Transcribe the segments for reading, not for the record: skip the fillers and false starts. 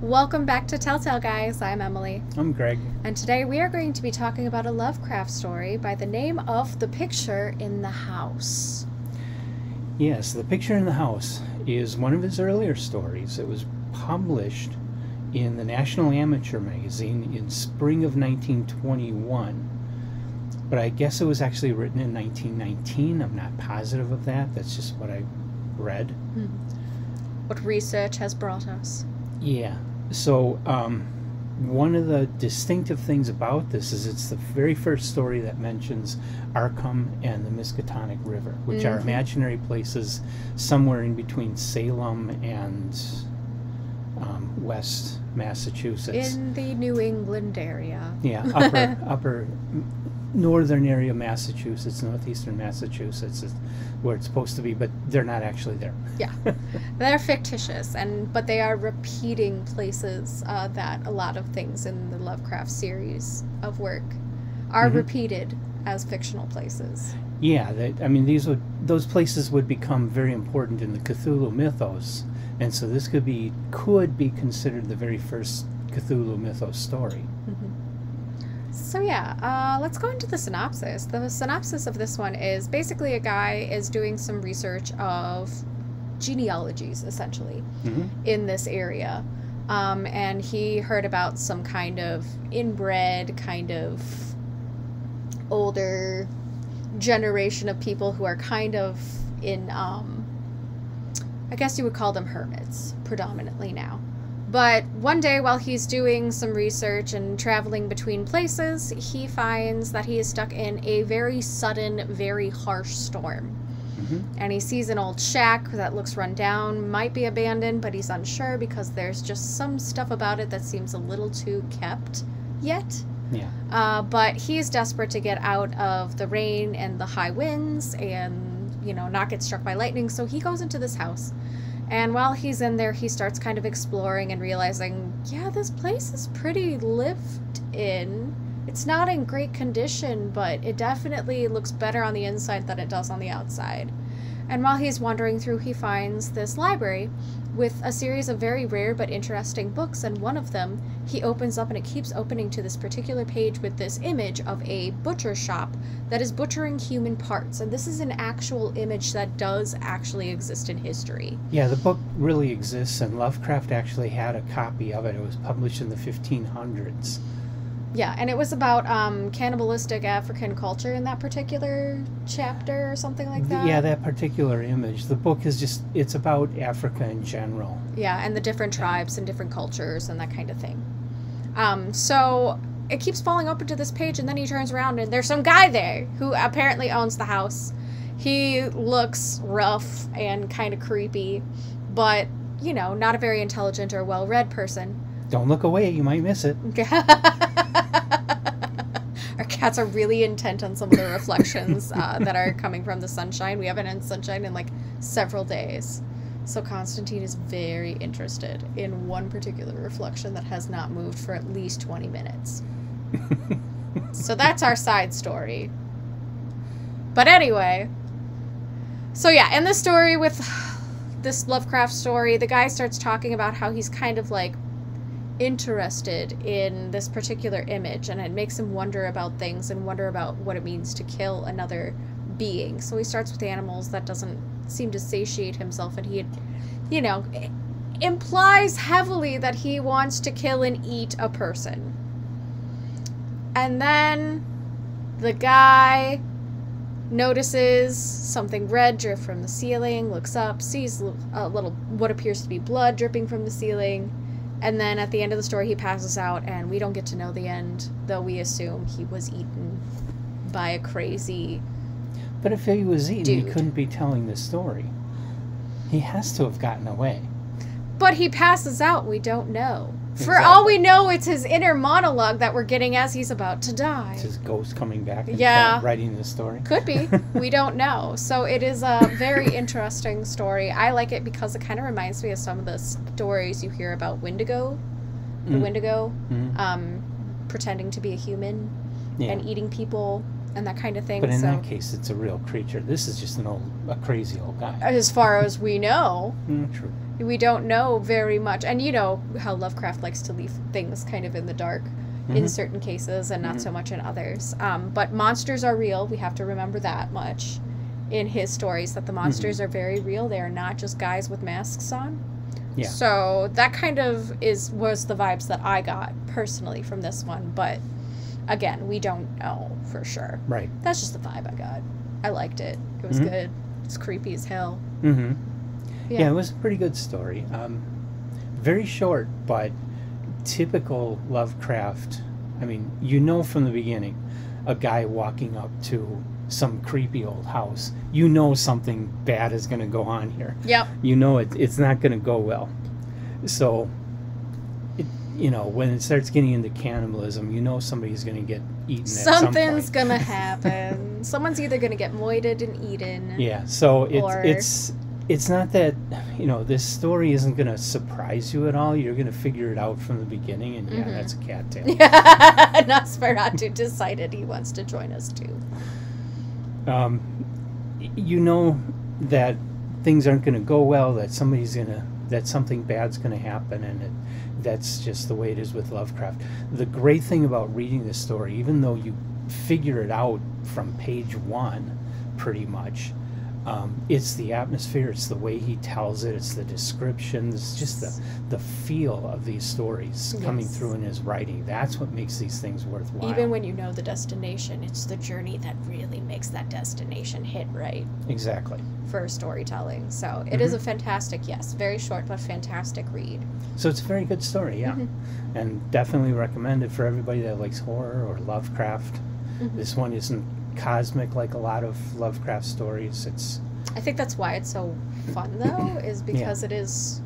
Welcome back to Telltale, guys. I'm Emily. I'm Greg. And today we are going to be talking about a Lovecraft story by the name of The Picture in the House. Yes, The Picture in the House is one of his earlier stories. It was published in the National Amateur magazine in spring of 1921. But I guess it was actually written in 1919. I'm not positive of that. That's just what I read. What research has brought us. Yeah. So, one of the distinctive things about this is it's the very first story that mentions Arkham and the Miskatonic River, which are imaginary places somewhere in between Salem and West Massachusetts. In the New England area. Yeah, upper northern area of Massachusetts, northeastern Massachusetts is where it's supposed to be, but they're not actually there. Yeah, they're fictitious, but they are repeating places that a lot of things in the Lovecraft series of work are repeated as fictional places. Yeah, those places would become very important in the Cthulhu mythos, and so this could be considered the very first Cthulhu mythos story. So yeah, let's go into the synopsis. The synopsis of this one is basically a guy is doing some research of genealogies, essentially, in this area. And he heard about some kind of inbred, kind of older generation of people who are kind of in, I guess you would call them hermits, predominantly now. But one day, while he's doing some research and traveling between places, he finds that he is stuck in a very sudden, very harsh storm. And he sees an old shack that looks run down, might be abandoned, but he's unsure because there's just some stuff about it that seems a little too kept yet. Yeah. But he's desperate to get out of the rain and the high winds and, not get struck by lightning, so he goes into this house. And while he's in there, he starts kind of exploring and realizing, yeah, this place is pretty lived in. It's not in great condition, but it definitely looks better on the inside than it does on the outside. And while he's wandering through, he finds this library with a series of very rare but interesting books, and one of them he opens up, and it keeps opening to this particular page with this image of a butcher shop that is butchering human parts. And this is an actual image that does actually exist in history. Yeah, the book really exists, and Lovecraft actually had a copy of it. It was published in the 1500s. Yeah, and it was about cannibalistic African culture in that particular chapter or something like that. Yeah, that particular image. The book is it's about Africa in general. Yeah, and the different tribes and different cultures and that kind of thing. So it keeps falling open to this page, and then he turns around, and there's some guy there who apparently owns the house. He looks rough and kind of creepy, but, not a very intelligent or well-read person. Don't look away, you might miss it. Our cats are really intent on some of the reflections that are coming from the sunshine. We haven't had sunshine in several days. So Constantine is very interested in one particular reflection that has not moved for at least 20 minutes. So that's our side story. But anyway, so yeah, in this story with this Lovecraft story, the guy starts talking about how he's kind of interested in this particular image, and it makes him wonder about things and wonder about what it means to kill another being. So he starts with animals. That doesn't seem to satiate himself, and he implies heavily that he wants to kill and eat a person. And then the guy notices something red drip from the ceiling, looks up, sees a little what appears to be blood dripping from the ceiling. And then at the end of the story, he passes out, and we don't get to know the end, though we assume he was eaten by a crazy But if he was eaten, dude. He couldn't be telling the story. He has to have gotten away. But he passes out, we don't know. For Exactly. all we know, it's his inner monologue that we're getting as he's about to die. It's his ghost coming back and writing the story. Could be. We don't know. So it is a very interesting story. I like it because it kind of reminds me of some of the stories you hear about Wendigo. The Wendigo. Pretending to be a human and eating people and that kind of thing. But in that case, it's a real creature. This is just a crazy old guy. As far as we know. True. We don't know very much. And you know how Lovecraft likes to leave things kind of in the dark in certain cases and not so much in others. But monsters are real. We have to remember that much in his stories, that the monsters are very real. They are not just guys with masks on. Yeah. So that kind of was the vibes that I got personally from this one. But again, we don't know for sure. Right. That's just the vibe I got. I liked it. It was good. It's creepy as hell. Yeah, it was a pretty good story. Very short, but typical Lovecraft. I mean, you know from the beginning, a guy walking up to some creepy old house. You know something bad is going to go on here. Yep. You know it's not going to go well. So, you know, when it starts getting into cannibalism, you know somebody's going to get eaten at some point. Something's going to happen. Someone's either going to get moited and eaten. Yeah, so it's not that, you know, this story isn't going to surprise you at all. You're going to figure it out from the beginning, and yeah, that's a cattail. Yeah, Nosferatu decided he wants to join us too. You know that things aren't going to go well, that something bad's going to happen, and that's just the way it is with Lovecraft. The great thing about reading this story, even though you figure it out from page 1 pretty much, it's the atmosphere, it's the way he tells it, it's the description, it's just the feel of these stories coming through in his writing. That's what makes these things worthwhile. Even when you know the destination, it's the journey that really makes that destination hit right. Exactly. For storytelling. So it is a fantastic, very short but fantastic read. So it's a very good story, yeah. And definitely recommend it for everybody that likes horror or Lovecraft. This one isn't cosmic like a lot of Lovecraft stories. I think that's why it's so fun though, is because it is,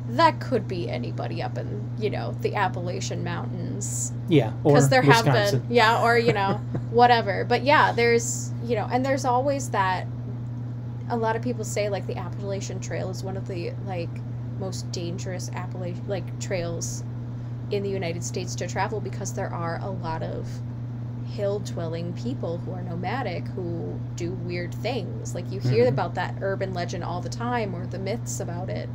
that could be anybody up in, you know, the Appalachian Mountains. Yeah, or because there Wisconsin. have been, or you know, whatever. But yeah, there's, you know, and there's always that. A lot of people say like the Appalachian Trail is one of the like most dangerous trails in the United States to travel, because there are a lot of hill-dwelling people who are nomadic who do weird things. Like you hear about that urban legend all the time, or the myths about it.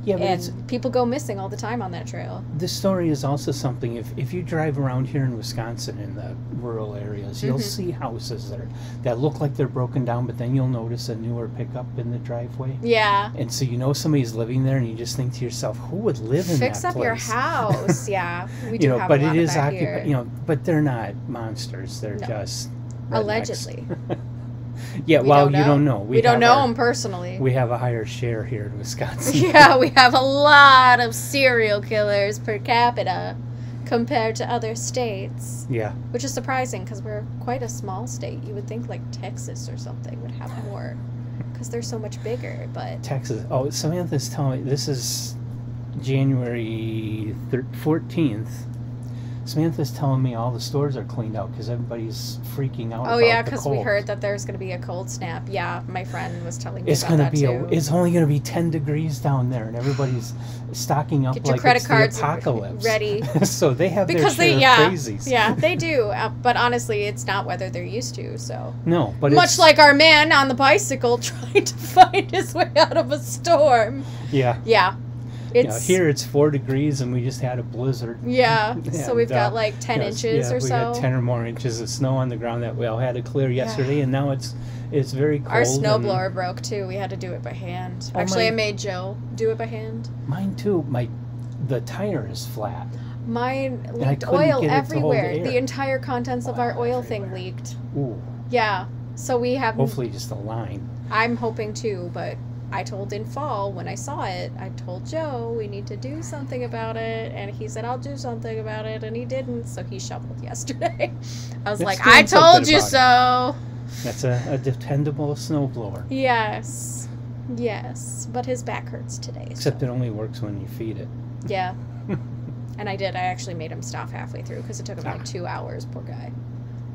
Yeah, and people go missing all the time on that trail. This story is also something, if you drive around here in Wisconsin in the rural areas, you'll see houses that look like they're broken down, but then you'll notice a newer pickup in the driveway. Yeah. And so you know somebody's living there, and you just think to yourself, who would live in that place? Fix up your house. Yeah. We do have but a lot it is of that occupied. here. You know, but they're not monsters. They're just rednecks. Allegedly. Yeah, well, you don't know. We don't know them personally. We have a higher share here in Wisconsin. Yeah, we have a lot of serial killers per capita compared to other states. Yeah. Which is surprising, because we're quite a small state. You would think like Texas or something would have more, because they're so much bigger. But Texas. Oh, Samantha's telling me, this is January 14th. Samantha's telling me all the stores are cleaned out because everybody's freaking out about the cold. Oh, yeah, because we heard that there's going to be a cold snap. Yeah, my friend was telling me about that, too. It's only going to be 10 degrees down there, and everybody's stocking up like credit it's cards the apocalypse. Ready. So they have their share of crazies. Yeah, they do. But honestly, it's not weather they're used to, so. No, but much like our man on the bicycle trying to find his way out of a storm. Yeah. Yeah. Here it's 4 degrees, and we just had a blizzard. Yeah, so we've got like 10 inches or so. Yeah, we got 10 or more inches of snow on the ground that we all had to clear yesterday, and now it's very cold. Our snowblower broke too. We had to do it by hand. Actually, I made Joe do it by hand. Mine too. The tire is flat. Mine leaked oil everywhere. The entire contents of our oil thing leaked. Ooh. Yeah, so we have. Hopefully, just a line. I'm hoping too, but. I told in fall when I saw it, I told Joe we need to do something about it, and he said I'll do something about it, and he didn't, so he shoveled yesterday. I was like, I told you so. That's a dependable snowblower. Yes, but his back hurts today. Except it only works when you feed it. Yeah, and I did. I actually made him stop halfway through because it took him like 2 hours. Poor guy.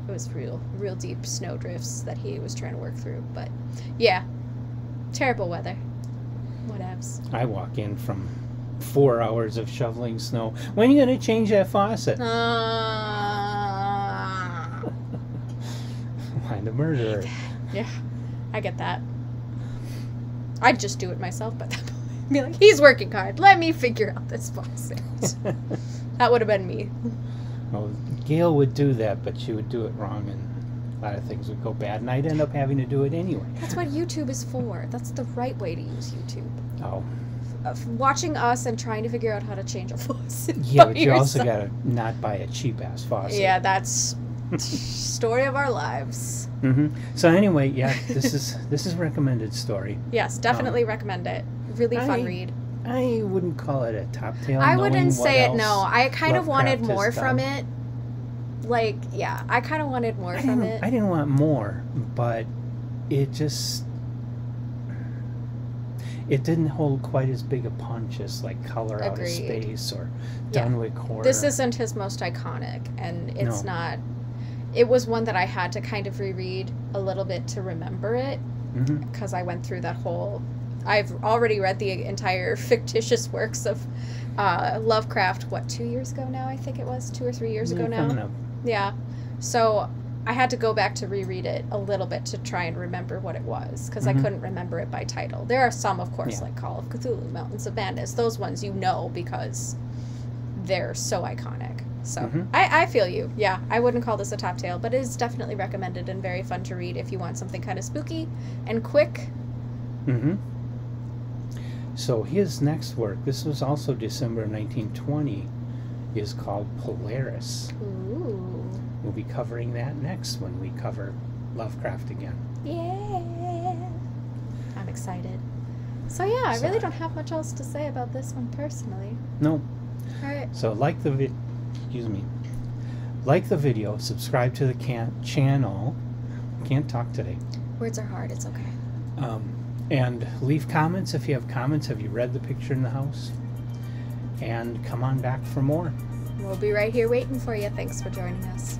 It was real deep snow drifts that he was trying to work through, but yeah. Terrible weather. Whatevs. I walk in from 4 hours of shoveling snow. When are you going to change that faucet? Find a murderer. Yeah, I get that. I'd just do it myself by that point. Be like, he's working hard. Let me figure out this box out. That would have been me. Well, Gail would do that, but she would do it wrong, and a lot of things would go bad, and I'd end up having to do it anyway. That's what YouTube is for. That's the right way to use YouTube. Oh. Watching us and trying to figure out how to change a faucet. Yeah, but you also gotta not buy a cheap-ass faucet. Yeah, that's story of our lives. So anyway, yeah, this is recommended story. Yes, definitely recommend it. Really fun read. I wouldn't call it a top tale. I wouldn't say it, no. I kind of wanted Lovecraft more has from done. it. Like, yeah, I kind of wanted more from it. I didn't want more, but it just... It didn't hold quite as big a punch as, like, Color Out of Agreed. Space or Dunwich Horror. This isn't his most iconic, and it's not... It was one that I had to kind of reread a little bit to remember it, because I went through that whole... I've already read the entire fictitious works of Lovecraft, 2 years ago now, I think it was? 2 or 3 years ago now? Coming up. Yeah. So I had to go back to reread it a little bit to try and remember what it was, because I couldn't remember it by title. There are some, of course, like Call of Cthulhu, Mountains of Madness. Those ones you know because they're so iconic. So I feel you. Yeah, I wouldn't call this a top tale, but it is definitely recommended and very fun to read if you want something kind of spooky and quick. So his next work, this was also December 1920, is called Polaris. Ooh. We'll be covering that next when we cover Lovecraft again. Yeah. I'm excited. So yeah, I really don't have much else to say about this one personally. No. All right. So like the video, subscribe to the channel. Can't talk today. Words are hard. It's okay. And leave comments if you have comments. Have you read The Picture in the House? And come on back for more. We'll be right here waiting for you. Thanks for joining us.